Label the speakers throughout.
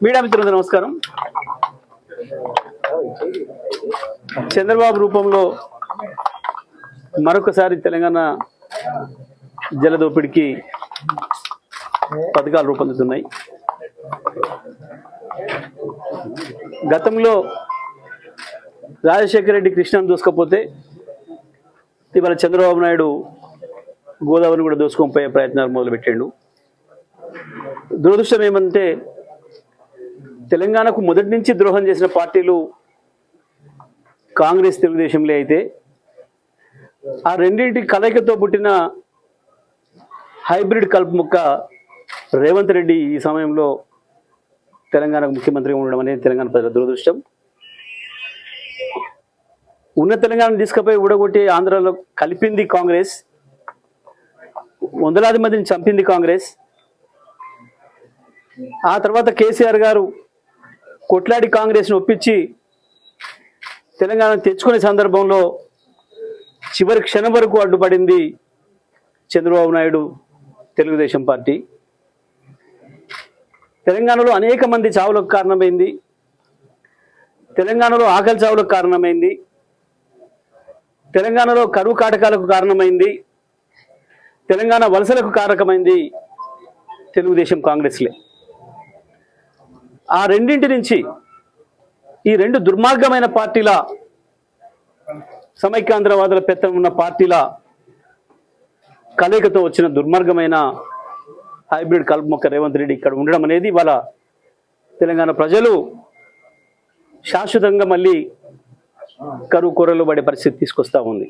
Speaker 1: Media మిత్రులందరూ నమస్కారం. చంద్రబాబు రూపంలో మరొకసారి తెలంగాణ జలదోపిడికి పథకాలు రూపొందుతున్నాయి. గతంలో రాజశేఖర రెడ్డి కృష్ణను దూసుకపోతే ఇవాళ చంద్రబాబు నాయుడు గోదావరిని కూడా దోసుకొని పోయే ప్రయత్నాలు మొదలుపెట్టాడు. దురదృష్టం ఏమంటే తెలంగాణకు మొదటి నుంచి ద్రోహం చేసిన పార్టీలు కాంగ్రెస్, తెలుగుదేశంలో అయితే ఆ రెండింటి కలయికతో పుట్టిన హైబ్రిడ్ కలుపు ముక్క రేవంత్ రెడ్డి ఈ సమయంలో తెలంగాణకు ముఖ్యమంత్రిగా ఉండడం అనేది తెలంగాణ ప్రజల దురదృష్టం. ఉన్న తెలంగాణను తీసుకుపోయి ఊడగొట్టి ఆంధ్రాలో కలిపింది కాంగ్రెస్, వందలాది మందిని చంపింది కాంగ్రెస్. ఆ తర్వాత కేసీఆర్ గారు కొట్లాడి కాంగ్రెస్ను ఒప్పించి తెలంగాణ తెచ్చుకునే సందర్భంలో చివరి క్షణం వరకు అడ్డుపడింది చంద్రబాబు నాయుడు, తెలుగుదేశం పార్టీ. తెలంగాణలో అనేక మంది చావులకు కారణమైంది, తెలంగాణలో ఆకలి చావులకు కారణమైంది, తెలంగాణలో కరువు కాటకాలకు కారణమైంది, తెలంగాణ వలసలకు కారకమైంది తెలుగుదేశం, కాంగ్రెస్లే. ఆ రెండింటి నుంచి ఈ రెండు దుర్మార్గమైన పార్టీల, సమైక్యాంధ్రవాదుల పెత్తనం ఉన్న పార్టీల కలయికతో వచ్చిన దుర్మార్గమైన హైబ్రిడ్ కలుపు మొక్క రేవంత్ రెడ్డి ఇక్కడ ఉండడం అనేది ఇవాళ తెలంగాణ ప్రజలు శాశ్వతంగా మళ్ళీ కరువు కూరలు పడే పరిస్థితి తీసుకొస్తా ఉంది.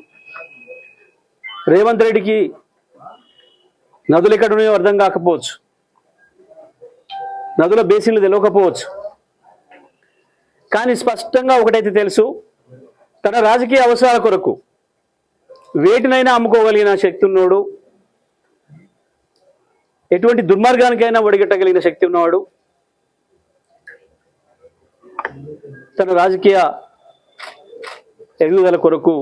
Speaker 1: రేవంత్ రెడ్డికి నదులు ఎక్కడ ఉన్నాయో అర్థం కాకపోవచ్చు, నదుల బేసిన్లు తెలియకపోవచ్చు, కానీ స్పష్టంగా ఒకటైతే తెలుసు, తన రాజకీయ అవసరాల కొరకు వేటినైనా అమ్ముకోగలిగిన శక్తి ఉన్నవాడు, ఎటువంటి దుర్మార్గానికైనా ఒడిగట్టగలిగిన శక్తి ఉన్నవాడు, తన రాజకీయ ఎదుగుదల కొరకు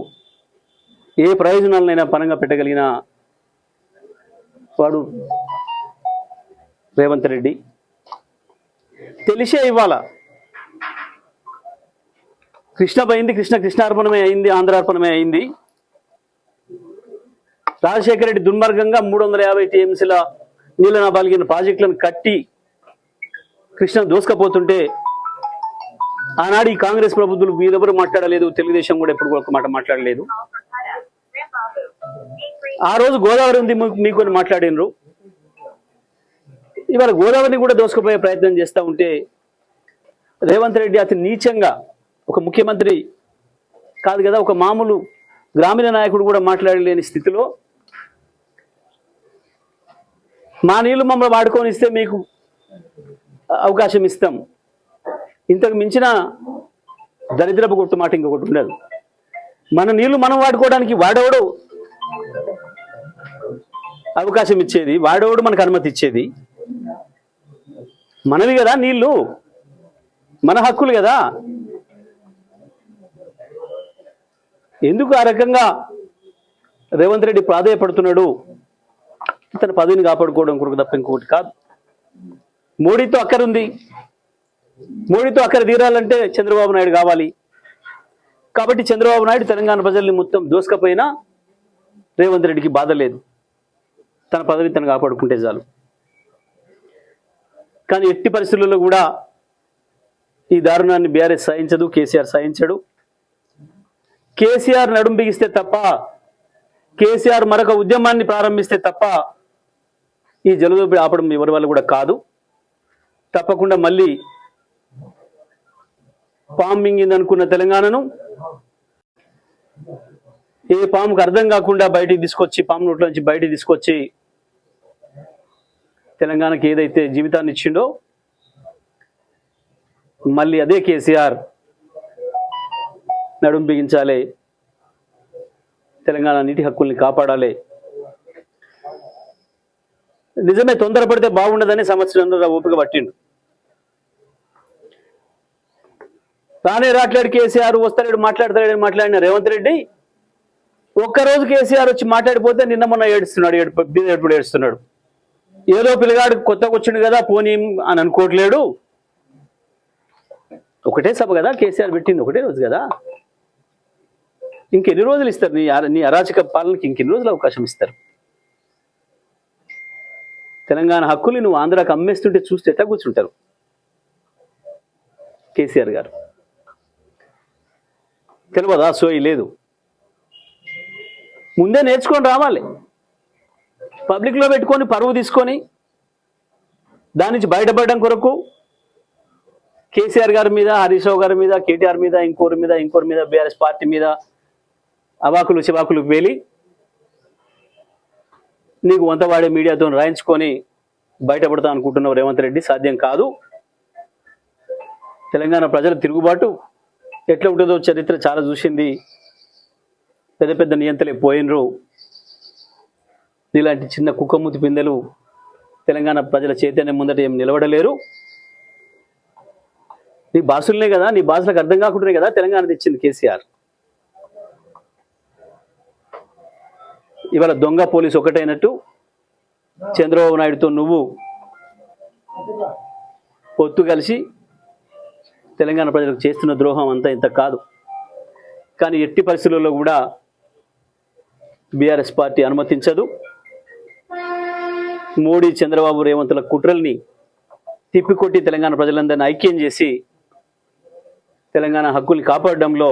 Speaker 1: ఏ ప్రయోజనాలనైనా పరంగా పెట్టగలిగిన వాడు రేవంత్ రెడ్డి. తెలిసే ఇవాళ కృష్ణ పోయింది, కృష్ణార్పణమే అయింది, ఆంధ్రార్పణమే అయింది. రాజశేఖర రెడ్డి దుర్మార్గంగా 350 టీఎంసీల నీళ్ళ బాలిగిన ప్రాజెక్టులను కట్టి కృష్ణ దోసుకపోతుంటే ఆనాడు ఈ కాంగ్రెస్ ప్రభుత్వాలు మీరెవరు మాట్లాడలేదు, తెలుగుదేశం కూడా ఎప్పుడు ఒక మాట మాట్లాడలేదు. ఆ రోజు గోదావరి ఉంది మీకు మాట్లాడినరు, ఇవాళ గోదావరిని కూడా దోసుకుపోయే ప్రయత్నం చేస్తూ ఉంటే రేవంత్ రెడ్డి అతి నీచంగా, ఒక ముఖ్యమంత్రి కాదు కదా, ఒక మామూలు గ్రామీణ నాయకుడు కూడా మాట్లాడలేని స్థితిలో మా నీళ్లు మమ్మల్ని వాడుకొని ఇస్తే మీకు అవకాశం ఇస్తాం, ఇంతకు మించిన దరిద్రపు కొట్టు మాట ఇంకొకటి ఉండదు. మన నీళ్లు మనం వాడుకోవడానికి వాడేవాడు అవకాశం ఇచ్చేది, వాడేవాడు మనకు అనుమతి ఇచ్చేది. మనవి కదా నీళ్లు, మన హక్కులు కదా. ఎందుకు ఆ రకంగా రేవంత్ రెడ్డి ప్రాధేయపడుతున్నాడు? తన పదవిని కాపాడుకోవడం కొరకు తప్ప ఇంకొకటి కాదు. మోడీతో అక్కరుంది, మోడీతో అక్కర తీరాలంటే చంద్రబాబు నాయుడు కావాలి. కాబట్టి చంద్రబాబు నాయుడు తెలంగాణ ప్రజల్ని మొత్తం దోసుకపోయినా రేవంత్ రెడ్డికి బాధ లేదు, తన పదవిని తను కాపాడుకుంటే చాలు. కానీ ఎట్టి పరిస్థితుల్లో కూడా ఈ దారుణాన్ని బీఆర్ఎస్ సహించదు, కేసీఆర్ సహించడు. కేసీఆర్ నడుం బిగిస్తే తప్ప, కేసీఆర్ మరొక ఉద్యమాన్ని ప్రారంభిస్తే తప్ప ఈ జలదోపిడి ఆపడం ఎవరి వల్ల కూడా కాదు. తప్పకుండా మళ్ళీ పాము మింగిందనుకున్న తెలంగాణను ఏ పాముకు అర్థం కాకుండా బయటికి తీసుకొచ్చి, పాము నోట్ల నుంచి బయటికి తీసుకొచ్చి తెలంగాణకి ఏదైతే జీవితాన్ని ఇచ్చిండో మళ్ళీ అదే కేసీఆర్ నడుం బిగించాలి, తెలంగాణ నీటి హక్కుల్ని కాపాడాలి. నిజమే, తొందరపడితే బాగుండదని సంవత్సరంలో ఓపిక పట్టిండు. రాట్లాడి కేసీఆర్ వస్తాడు, మాట్లాడతాడని మాట్లాడిన రేవంత్ రెడ్డి ఒక్కరోజు కేసీఆర్ వచ్చి మాట్లాడిపోతే నిన్న మొన్న ఏడుస్తున్నాడు, ఏడుపుడు ఏడుస్తున్నాడు. ఏదో పిల్లగాడు కొత్తగా వచ్చిండు కదా పోనీ అని అనుకోవట్లేడు. ఒకటే సభ కదా కేసీఆర్ పెట్టింది, ఒకటే రోజు కదా. ఇంకెన్ని రోజులు ఇస్తారు నీ అరాచక పాలనకి? ఇంకెన్ని రోజులు అవకాశం ఇస్తారు? తెలంగాణ హక్కులు నువ్వు ఆంధ్రాకి అమ్మేస్తుంటే చూస్తే ఎట్లా కూర్చుంటారు కేసీఆర్ గారు? తెలియదా? సోయి లేదు. ముందే నేర్చుకొని రావాలి. పబ్లిక్లో పెట్టుకొని పరువు తీసుకొని దాని నుంచి బయటపడడం కొరకు కేసీఆర్ గారి మీద, హరీష్ రావు గారి మీద, కేటీఆర్ మీద, ఇంకోరి మీద బీఆర్ఎస్ పార్టీ మీద అవాకులు చివాకులు వేలి నీకు వంతవాడే మీడియాతో రాయించుకొని బయటపడతా అనుకుంటున్నావు రేవంత్ రెడ్డి. సాధ్యం కాదు. తెలంగాణ ప్రజల తిరుగుబాటు ఎట్లా ఉంటుందో చరిత్ర చాలా చూసింది. పెద్ద పెద్ద నియంతలే పోయినరు. ఇలాంటి చిన్న కుక్కమూతి పిందెలు తెలంగాణ ప్రజల చైతన్యం ముందట ఏం నిలబడలేరు. నీ భాషలనే కదా, నీ భాషలకు అర్థం కాకుండానే కదా తెలంగాణ తెచ్చింది కేసీఆర్. ఇవాళ దొంగ పోలీసు ఒకటైనట్టు చంద్రబాబు నాయుడుతో నువ్వు పొత్తు కలిసి తెలంగాణ ప్రజలకు చేస్తున్న ద్రోహం అంతా ఇంత కాదు. కానీ ఎట్టి పరిస్థితుల్లో కూడా బీఆర్ఎస్ పార్టీ అనుమతించదు. మోడీ, చంద్రబాబు, రేవంతుల కుట్రల్ని తిప్పికొట్టి తెలంగాణ ప్రజలందరినీ ఐక్యం చేసి తెలంగాణ హక్కుల్ని కాపాడడంలో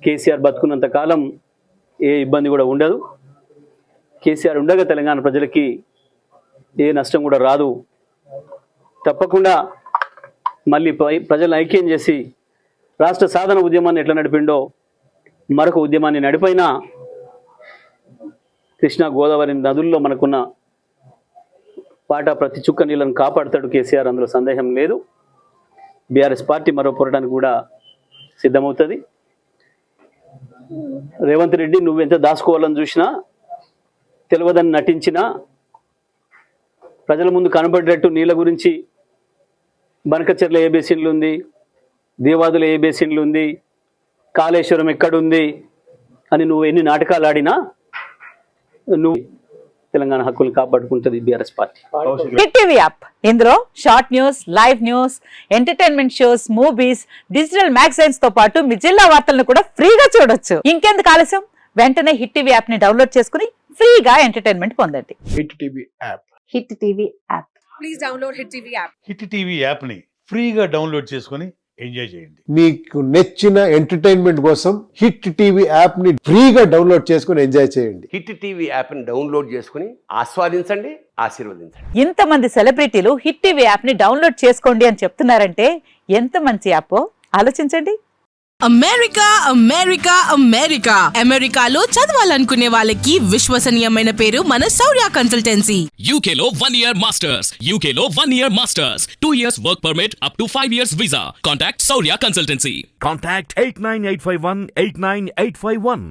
Speaker 1: కేసీఆర్ బతుకున్నంత కాలం ఏ ఇబ్బంది కూడా ఉండదు. కేసీఆర్ ఉండగా తెలంగాణ ప్రజలకి ఏ నష్టం కూడా రాదు. తప్పకుండా మళ్ళీ ప్రజలను ఐక్యం చేసి రాష్ట్ర సాధన ఉద్యమాన్ని ఎట్లా నడిపిండో మరొక ఉద్యమాన్ని నడిపైనా కృష్ణా, గోదావరి నదుల్లో మనకున్న పాట ప్రతి చుక్క నీళ్ళను కాపాడుతాడు కేసీఆర్, అందులో సందేహం లేదు. బీఆర్ఎస్ పార్టీ మరో పోరాటానికి కూడా సిద్ధమవుతుంది. రేవంత్ రెడ్డి నువ్వెంత దాచుకోవాలని చూసినా, తెలియదని నటించినా, ప్రజల ముందు కనబడేటట్టు నీళ్ళ గురించి బనకచెర్ల ఏ బేసిన్లు ఉంది, దేవాదుల ఏ బేసిన్లు ఉంది, కాళేశ్వరం ఎక్కడుంది అని నువ్వు ఎన్ని నాటకాలు ఆడినా నువ్వు తెలంగాణ హక్కులు కాపాడుకుంటుంది BRS party.
Speaker 2: Hit TV app, ఇందులో short news, live news, entertainment shows, movies, digital magazines తో పాటు మీ జిల్లా వార్తలను కూడా ఫ్రీగా చూడొచ్చు. ఇంకెందుకు ఆలస్యం? వెంటనే హిట్ టీవీ యాప్ ని డౌన్లోడ్ చేసుకుని ఫ్రీగా ఎంటర్టైన్మెంట్ పొందండి.
Speaker 3: Hit TV app.
Speaker 2: Hit TV app.
Speaker 4: Please download hit TV app.
Speaker 3: Hit TV app ని ఫ్రీగా డౌన్లోడ్ చేసుకొని ఎంజాయ్ చేయండి.
Speaker 5: మీకు నచ్చిన ఎంటర్టైన్మెంట్ కోసం హిట్ టీవీ యాప్ ని ఫ్రీగా డౌన్లోడ్ చేసుకొని ఎంజాయ్ చేయండి.
Speaker 6: హిట్ టీవీ యాప్ ని డౌన్లోడ్ చేసుకుని ఆస్వాదించండి, ఆశీర్వదించండి.
Speaker 2: ఇంతమంది సెలబ్రిటీలు హిట్ టీవీ యాప్ ని డౌన్లోడ్ చేసుకోండి అని చెప్తున్నారంటే ఎంత మంచి యాప్ ఆలోచించండి.
Speaker 4: అమెరికా అమెరికా అమెరికా అమెరికాలో చదవాలనుకునే వాళ్ళకి విశ్వసనీయమైన పేరు మన శౌర్య కన్సల్టెన్సీ.
Speaker 7: UK లో 1 year masters. UK లో 1 year masters. 2 years work permit up to 5 years visa. Contact Saurya Consultancy.
Speaker 8: Contact 89851 89851.